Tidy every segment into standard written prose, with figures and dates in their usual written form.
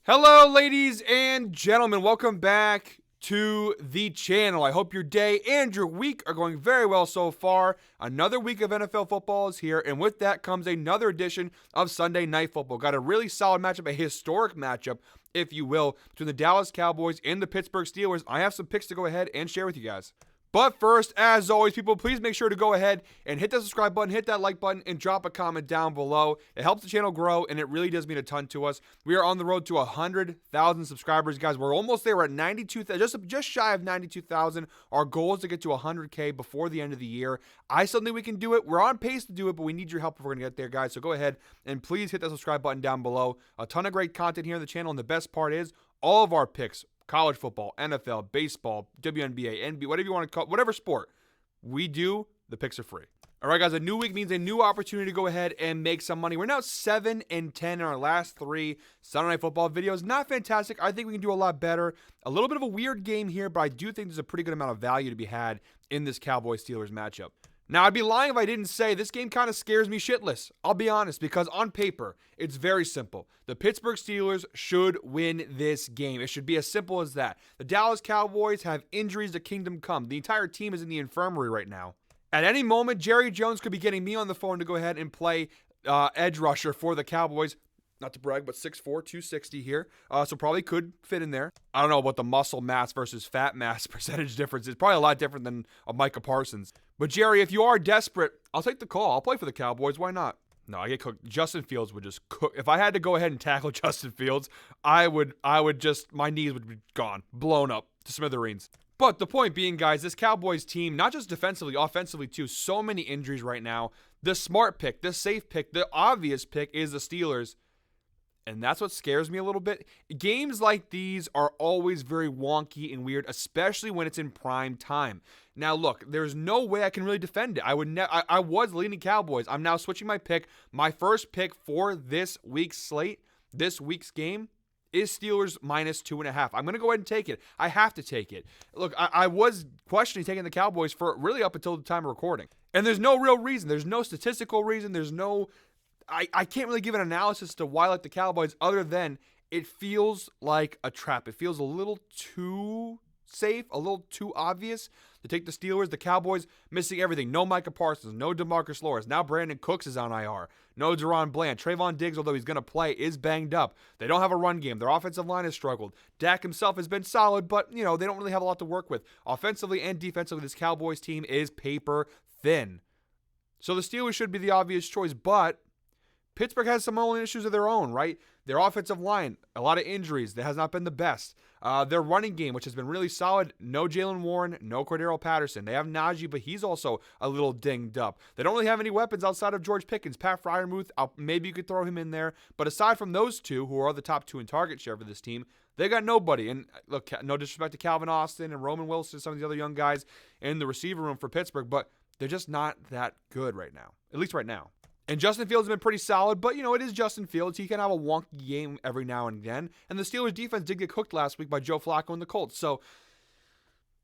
Hello, ladies and gentlemen. Welcome back to the channel. I hope your day and your week are going very well so far. Another week of NFL football is here, and with that comes another edition of Sunday Night Football. Got a really solid matchup, a historic matchup, if you will, between the Dallas Cowboys and the Pittsburgh Steelers. I have some picks to go ahead and share with you guys. But first, as always, people, please make sure to go ahead and hit that subscribe button, hit that like button, and drop a comment down below. It helps the channel grow, and it really does mean a ton to us. We are on the road to 100,000 subscribers, guys. We're almost there. We're at 92,000, just shy of 92,000. Our goal is to get to 100K before the end of the year. I still think we can do it. We're on pace to do it, but we need your help if we're going to get there, guys. So go ahead and please hit that subscribe button down below. A ton of great content here on the channel, and the best part is all of our picks, college football, NFL, baseball, WNBA, NBA, whatever you want to call it, whatever sport we do, the picks are free. All right, guys, a new week means a new opportunity to go ahead and make some money. We're now 7-10 in our last 3 Sunday Night Football videos. Not fantastic. I think we can do a lot better. A little bit of a weird game here, but I do think there's a pretty good amount of value to be had in this Cowboys-Steelers matchup. Now, I'd be lying if I didn't say this game kind of scares me shitless. I'll be honest, because on paper, it's very simple. The Pittsburgh Steelers should win this game. It should be as simple as that. The Dallas Cowboys have injuries to kingdom come. The entire team is in the infirmary right now. At any moment, Jerry Jones could be getting me on the phone to go ahead and play edge rusher for the Cowboys. Not to brag, but 6'4", 260 here. So probably could fit in there. I don't know what the muscle mass versus fat mass percentage difference is. Probably a lot different than a Micah Parsons. But Jerry, if you are desperate, I'll take the call. I'll play for the Cowboys. Why not? No, I get cooked. Justin Fields would just cook. If I had to go ahead and tackle Justin Fields, I would just, my knees would be gone, blown up to smithereens. But the point being, guys, this Cowboys team, not just defensively, offensively too, so many injuries right now. The smart pick, the safe pick, the obvious pick is the Steelers. And that's what scares me a little bit. Games like these are always very wonky and weird, especially when it's in prime time. Now, look, there's no way I can really defend it. I was leaning Cowboys. I'm now switching my pick. My first pick for this week's slate, this week's game, is Steelers minus 2.5. I'm going to go ahead and take it. I have to take it. Look, I was questioning taking the Cowboys for really up until the time of recording. And there's no real reason. There's no statistical reason. There's no... I can't really give an analysis to why I like the Cowboys other than it feels like a trap. It feels a little too safe, a little too obvious to take the Steelers. The Cowboys missing everything. No Micah Parsons, no DeMarcus Lawrence. Now Brandon Cooks is on IR. No Deron Bland. Trayvon Diggs, although he's going to play, is banged up. They don't have a run game. Their offensive line has struggled. Dak himself has been solid, but, they don't really have a lot to work with. Offensively and defensively, this Cowboys team is paper thin. So the Steelers should be the obvious choice, but Pittsburgh has some own issues of their own, right? Their offensive line, a lot of injuries. That has not been the best. Their running game, which has been really solid. No Jalen Warren, no Cordero Patterson. They have Najee, but he's also a little dinged up. They don't really have any weapons outside of George Pickens. Pat Freiermuth, maybe you could throw him in there. But aside from those two, who are the top 2 in target share for this team, they got nobody. And look, no disrespect to Calvin Austin and Roman Wilson, some of the other young guys in the receiver room for Pittsburgh, but they're just not that good right now, at least right now. And Justin Fields has been pretty solid, but, it is Justin Fields. He can have a wonky game every now and again. And the Steelers' defense did get cooked last week by Joe Flacco and the Colts. So,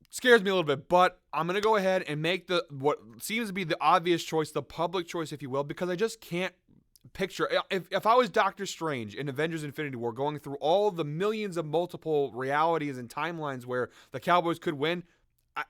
it scares me a little bit. But I'm going to go ahead and make what seems to be the obvious choice, the public choice, if you will, because I just can't picture. If I was Doctor Strange in Avengers Infinity War going through all the millions of multiple realities and timelines where the Cowboys could win,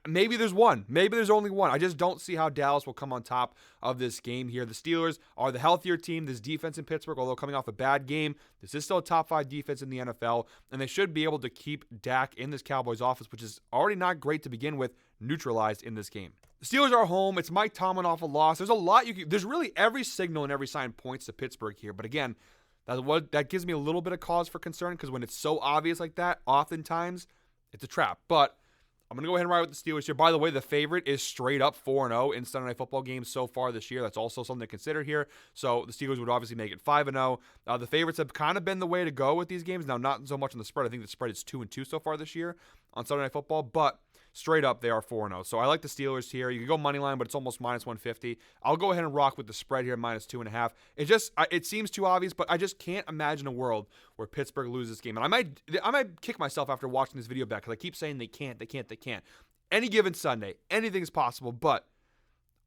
maybe there's one. Maybe there's only one. I just don't see how Dallas will come on top of this game here. The Steelers are the healthier team. This defense in Pittsburgh, although coming off a bad game, this is still a top 5 defense in the NFL, and they should be able to keep Dak in this Cowboys offense, which is already not great to begin with, neutralized in this game. The Steelers are home. It's Mike Tomlin off a loss. There's a lot there's really every signal and every sign points to Pittsburgh here, but again, that gives me a little bit of cause for concern because when it's so obvious like that, oftentimes it's a trap. But I'm going to go ahead and ride with the Steelers here. By the way, the favorite is straight up 4-0 in Sunday Night Football games so far this year. That's also something to consider here. So the Steelers would obviously make it 5-0. The favorites have kind of been the way to go with these games. Now, not so much on the spread. I think the spread is 2-2 so far this year on Sunday Night Football. But straight up, they are 4-0. So I like the Steelers here. You can go money line, but it's almost minus 150. I'll go ahead and rock with the spread here, minus 2.5. It seems too obvious, but I just can't imagine a world where Pittsburgh loses this game. And I might kick myself after watching this video back because I keep saying they can't. Any given Sunday, anything's possible, but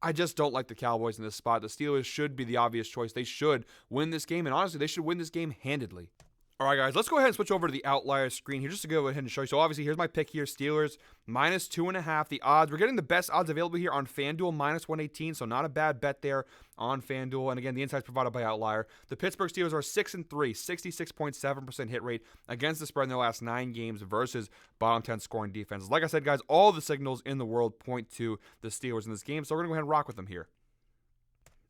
I just don't like the Cowboys in this spot. The Steelers should be the obvious choice. They should win this game, and honestly, they should win this game handedly. All right, guys, let's go ahead and switch over to the outlier screen here just to go ahead and show you. So, obviously, here's my pick here. Steelers, -2.5. The odds, we're getting the best odds available here on FanDuel, -118. So, not a bad bet there on FanDuel. And, again, the insights provided by Outlier. The Pittsburgh Steelers are 6-3, 66.7% hit rate against the spread in their last 9 games versus bottom 10 scoring defenses. Like I said, guys, all the signals in the world point to the Steelers in this game. So, we're going to go ahead and rock with them here.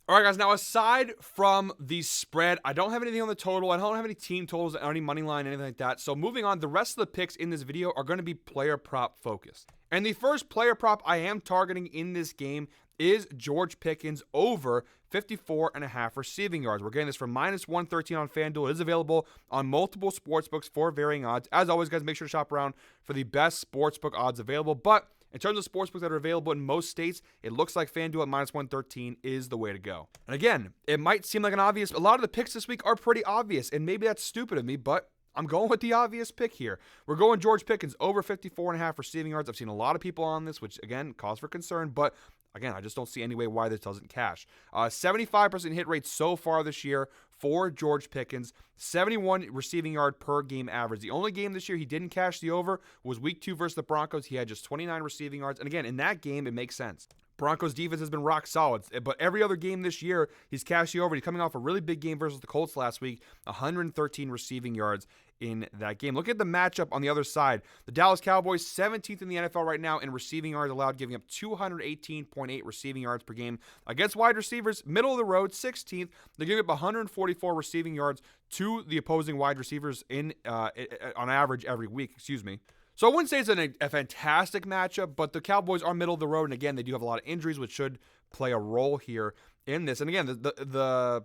All right, guys, now aside from the spread, I don't have anything on the total. I don't have any team totals or any money line, anything like that. So moving on, the rest of the picks in this video are going to be player prop focused. And the first player prop I am targeting in this game is George Pickens over 54.5 receiving yards. We're getting this from -113 on FanDuel. It is available on multiple sportsbooks for varying odds. As always, guys, make sure to shop around for the best sportsbook odds available. But in terms of sportsbooks that are available in most states, it looks like FanDuel at -113 is the way to go. And again, it might seem like a lot of the picks this week are pretty obvious, and maybe that's stupid of me, but I'm going with the obvious pick here. We're going George Pickens over 54.5 receiving yards. I've seen a lot of people on this, which, again, cause for concern, but again, I just don't see any way why this doesn't cash. 75% hit rate so far this year for George Pickens. 71 receiving yard per game average. The only game this year he didn't cash the over was week 2 versus the Broncos. He had just 29 receiving yards. And again, in that game, it makes sense. Broncos defense has been rock solid, but every other game this year, he's cashed the over. He's coming off a really big game versus the Colts last week, 113 receiving yards in that game. Look at the matchup on the other side. The Dallas Cowboys, 17th in the NFL right now in receiving yards allowed, giving up 218.8 receiving yards per game. Against wide receivers, middle of the road, 16th. They're giving up 144 receiving yards to the opposing wide receivers on average every week, So I wouldn't say it's a fantastic matchup, but the Cowboys are middle of the road, and again, they do have a lot of injuries, which should play a role here in this. And again, the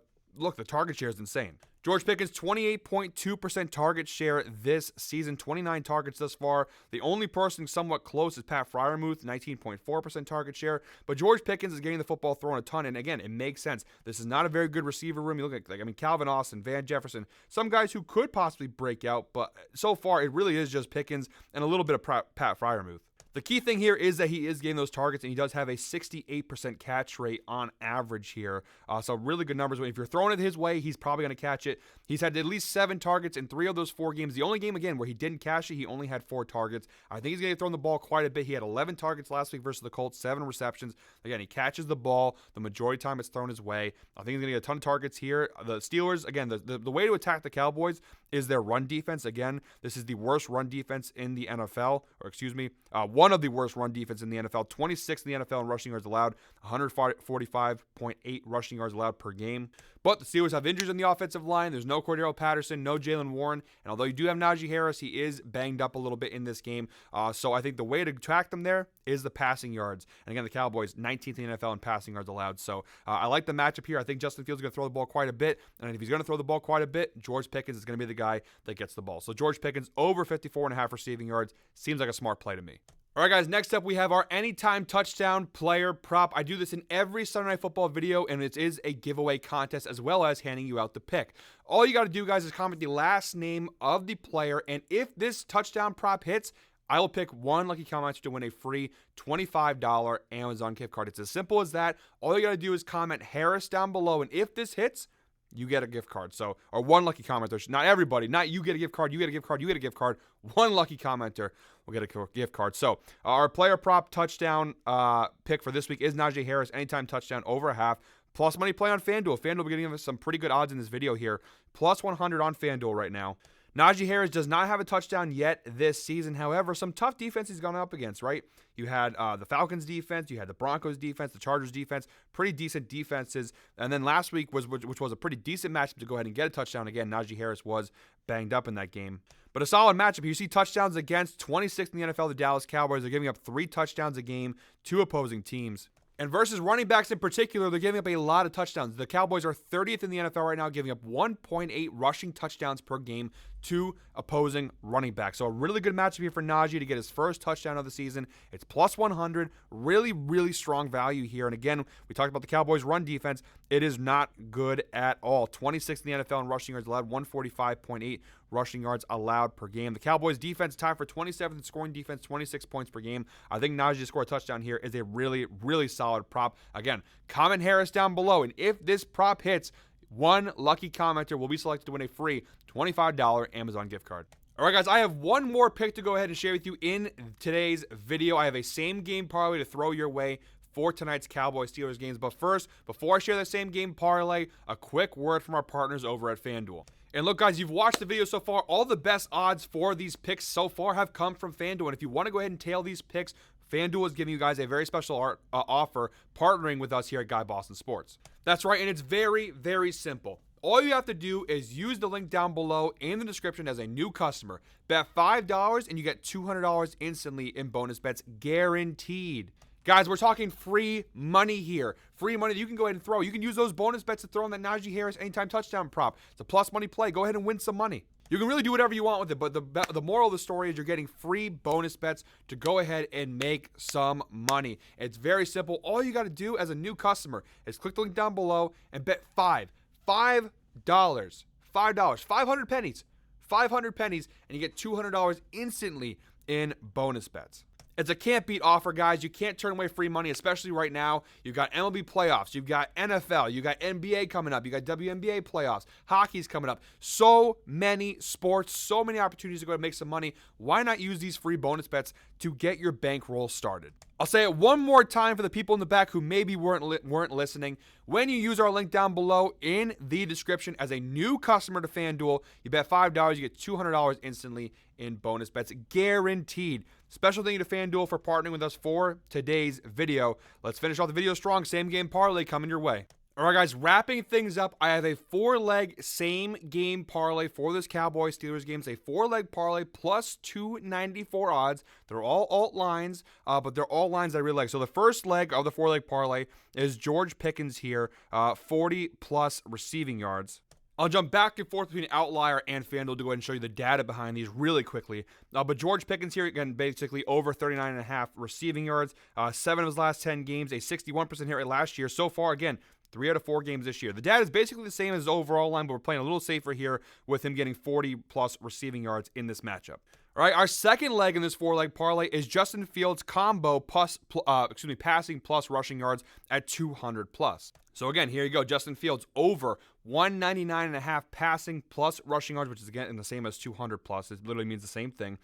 target share is insane. George Pickens, 28.2% target share this season, 29 targets thus far. The only person somewhat close is Pat Freiermuth, 19.4% target share. But George Pickens is getting the football thrown a ton, and again, it makes sense. This is not a very good receiver room. You look at, Calvin Austin, Van Jefferson, some guys who could possibly break out, but so far it really is just Pickens and a little bit of Pat Freiermuth. The key thing here is that he is getting those targets, and he does have a 68% catch rate on average here. So really good numbers. If you're throwing it his way, he's probably going to catch it. He's had at least 7 targets in 3 of those 4 games. The only game, again, where he didn't cash it, he only had 4 targets. I think he's going to throw the ball quite a bit. He had 11 targets last week versus the Colts, 7 receptions. Again, he catches the ball. The majority of the time it's thrown his way. I think he's going to get a ton of targets here. The Steelers, again, the way to attack the Cowboys is their run defense. Again, this is the worst run defense in the NFL, one of the worst run defense in the NFL, 26th in the NFL in rushing yards allowed, 145.8 rushing yards allowed per game. But the Steelers have injuries on the offensive line. There's no Cordero Patterson, no Jalen Warren, and although you do have Najee Harris, he is banged up a little bit in this game. So I think the way to track them there is the passing yards. And again, the Cowboys, 19th in the NFL in passing yards allowed. So I like the matchup here. I think Justin Fields is going to throw the ball quite a bit, and if he's going to throw the ball quite a bit, George Pickens is going to be the guy that gets the ball. So George Pickens over 54.5 receiving yards seems like a smart play to me. All right, guys, next up we have our anytime touchdown player prop. I do this in every Sunday Night Football video, and it is a giveaway contest as well as handing you out the pick. All you got to do, guys, is comment the last name of the player, and if this touchdown prop hits, I will pick one lucky commenter to win a free $25 Amazon gift card. It's as simple as that. All you got to do is comment Harris down below, and if this hits, you get a gift card. So, or one lucky commenter. Not everybody. Not you get a gift card, you get a gift card, you get a gift card. One lucky commenter will get a gift card. So, our player prop touchdown pick for this week is Najee Harris. Anytime touchdown over a half. Plus money play on FanDuel. FanDuel will be giving us some pretty good odds in this video here. Plus 100 on FanDuel right now. Najee Harris does not have a touchdown yet this season. However, some tough defense he's gone up against, right? You had the Falcons defense, you had the Broncos defense, the Chargers defense, pretty decent defenses. And then last week, which was a pretty decent matchup to go ahead and get a touchdown. Again, Najee Harris was banged up in that game. But a solid matchup. You see touchdowns against 26th in the NFL, the Dallas Cowboys. They're giving up 3 touchdowns a game to opposing teams. And versus running backs in particular, they're giving up a lot of touchdowns. The Cowboys are 30th in the NFL right now, giving up 1.8 rushing touchdowns per game to opposing running backs. So a really good matchup here for Najee to get his first touchdown of the season. It's plus 100. Really, really strong value here. And again, we talked about the Cowboys' run defense. It is not good at all. 26th in the NFL in rushing yards allowed, 145.8 rushing yards allowed per game. The Cowboys' defense tied for 27th in scoring defense, 26 points per game. I think Najee to score a touchdown here is a really, really solid prop. Again, comment Harris down below. And if this prop hits, One lucky commenter will be selected to win a free $25 Amazon gift card. All right, guys, I have one more pick to go ahead and share with you in today's video. I have a same game parlay to throw your way for tonight's Cowboys Steelers games. But first, before I share the same game parlay, a quick word from our partners over at FanDuel. And look, guys, you've watched the video so far. All the best odds for these picks so far have come from FanDuel. And if you want to go ahead and tail these picks, FanDuel is giving you guys a very special offer partnering with us here at Guy Boston Sports. That's right, and it's very, very simple. All you have to do is use the link down below in the description as a new customer. Bet $5 and you get $200 instantly in bonus bets, guaranteed. Guys, we're talking free money here. Free money that you can go ahead and throw. You can use those bonus bets to throw in that Najee Harris anytime touchdown prop. It's a plus money play. Go ahead and win some money. You can really do whatever you want with it, but the moral of the story is you're getting free bonus bets to go ahead and make some money. It's very simple. All you got to do as a new customer is click the link down below and bet $5, 500 pennies, and you get $200 instantly in bonus bets. It's a can't beat offer, guys. You can't turn away free money, especially right now. You've got MLB playoffs. You've got NFL. You've got NBA coming up. You got WNBA playoffs. Hockey's coming up. So many sports, so many opportunities to go and make some money. Why not use these free bonus bets to get your bankroll started? I'll say it one more time for the people in the back who maybe weren't listening. When you use our link down below in the description as a new customer to FanDuel, you bet $5, you get $200 instantly in bonus bets, guaranteed. Special thank you to FanDuel for partnering with us for today's video. Let's finish off the video strong. Same game parlay coming your way. All right, guys, wrapping things up, I have a 4-leg same game parlay for this Cowboys Steelers game. It's a 4-leg parlay plus 294 odds. They're all alt lines, but they're all lines I really like. So the first leg of the 4-leg parlay is George Pickens here, 40-plus receiving yards. I'll jump back and forth between Outlier and FanDuel to go ahead and show you the data behind these really quickly. But George Pickens here, again, basically over 39.5 receiving yards, 7 of his last 10 games, a 61% hit rate last year. So far, again, 3 out of 4 games this year. The data is basically the same as his overall line, but we're playing a little safer here with him getting 40-plus receiving yards in this matchup. All right, our second leg in this 4-leg parlay is Justin Fields combo passing plus rushing yards at 200-plus. So again, here you go. Justin Fields over 199.5 passing plus rushing yards, which is again the same as 200-plus. It literally means the same thing.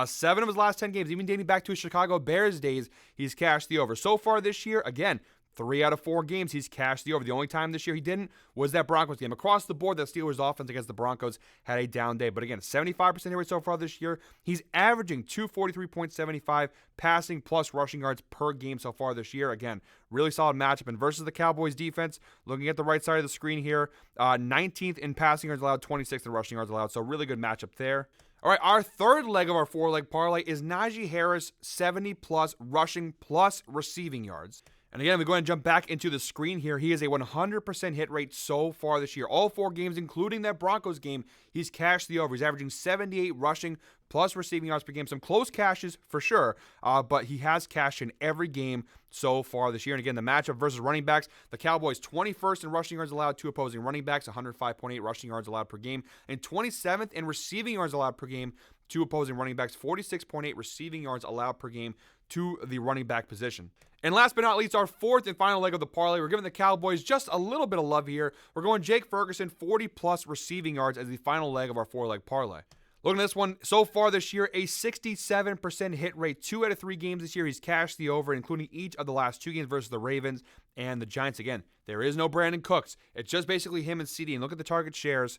7 of his last 10 games, even dating back to his Chicago Bears days, he's cashed the over. So far this year, again, 3 out of 4 games, he's cashed the over. The only time this year he didn't was that Broncos game. Across the board, the Steelers' offense against the Broncos had a down day. But again, 75% hit rate so far this year. He's averaging 243.75 passing plus rushing yards per game so far this year. Again, really solid matchup. And versus the Cowboys defense, looking at the right side of the screen here, 19th in passing yards allowed, 26th in rushing yards allowed. So really good matchup there. All right, our third leg of our 4-leg parlay is Najee Harris, 70-plus rushing plus receiving yards. And again, we go ahead and jump back into the screen here. He is a 100% hit rate so far this year. All 4 games, including that Broncos game, he's cashed the over. He's averaging 78 rushing plus receiving yards per game. Some close cashes for sure, but he has cashed in every game so far this year. And again, the matchup versus running backs, the Cowboys 21st in rushing yards allowed to opposing running backs, 105.8 rushing yards allowed per game, and 27th in receiving yards allowed per game to opposing running backs, 46.8 receiving yards allowed per game to the running back position. And last but not least, our fourth and final leg of the parlay, we're giving the Cowboys just a little bit of love here. We're going Jake Ferguson, 40-plus receiving yards as the final leg of our 4-leg parlay. Looking at this one, so far this year, a 67% hit rate. 2 out of 3 games this year, he's cashed the over, including each of the last 2 games versus the Ravens and the Giants. Again, there is no Brandon Cooks. It's just basically him and CD. And look at the target shares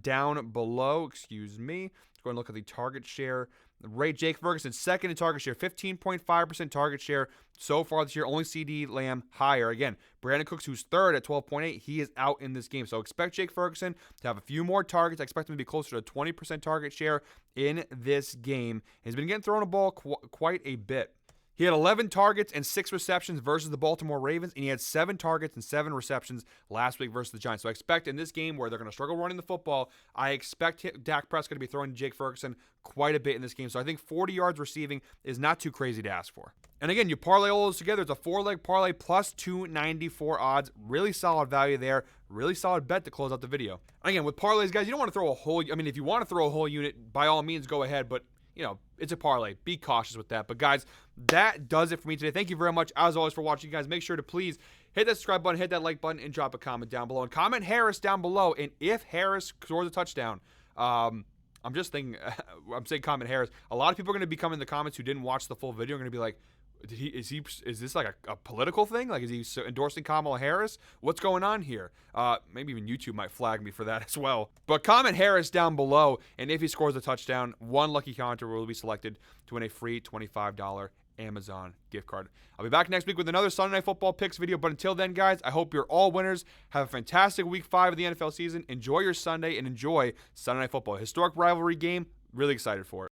down below. Excuse me. Let's go and look at the target share rate. Jake Ferguson, second in target share, 15.5% target share so far this year. Only CD Lamb higher. Again, Brandon Cooks, who's third at 12.8, he is out in this game. So expect Jake Ferguson to have a few more targets. I expect him to be closer to 20% target share in this game. He's been getting thrown a ball quite a bit. He had 11 targets and 6 receptions versus the Baltimore Ravens, and he had 7 targets and 7 receptions last week versus the Giants. So I expect in this game where they're going to struggle running the football, I expect Dak Prescott to be throwing to Jake Ferguson quite a bit in this game. So I think 40 yards receiving is not too crazy to ask for. And again, you parlay all those together, it's a 4-leg parlay plus 294 odds. Really solid value there. Really solid bet to close out the video. Again, with parlays, guys, you don't want to throw a whole, if you want to throw a whole unit, by all means, go ahead. But it's a parlay. Be cautious with that. But guys, that does it for me today. Thank you very much, as always, for watching, guys. Make sure to please hit that subscribe button, hit that like button, and drop a comment down below. And comment Harris down below. And if Harris scores a touchdown, I'm just thinking, I'm saying comment Harris. A lot of people are going to be coming in the comments who didn't watch the full video. Are going to be like, is this like a political thing? Like, is he endorsing Kamala Harris? What's going on here? Maybe even YouTube might flag me for that as well. But comment Harris down below, and if he scores a touchdown, one lucky commenter will be selected to win a free $25 Amazon gift card. I'll be back next week with another Sunday Night Football picks video. But until then, guys, I hope you're all winners. Have a fantastic week 5 of the NFL season. Enjoy your Sunday and enjoy Sunday Night Football. Historic rivalry game. Really excited for it.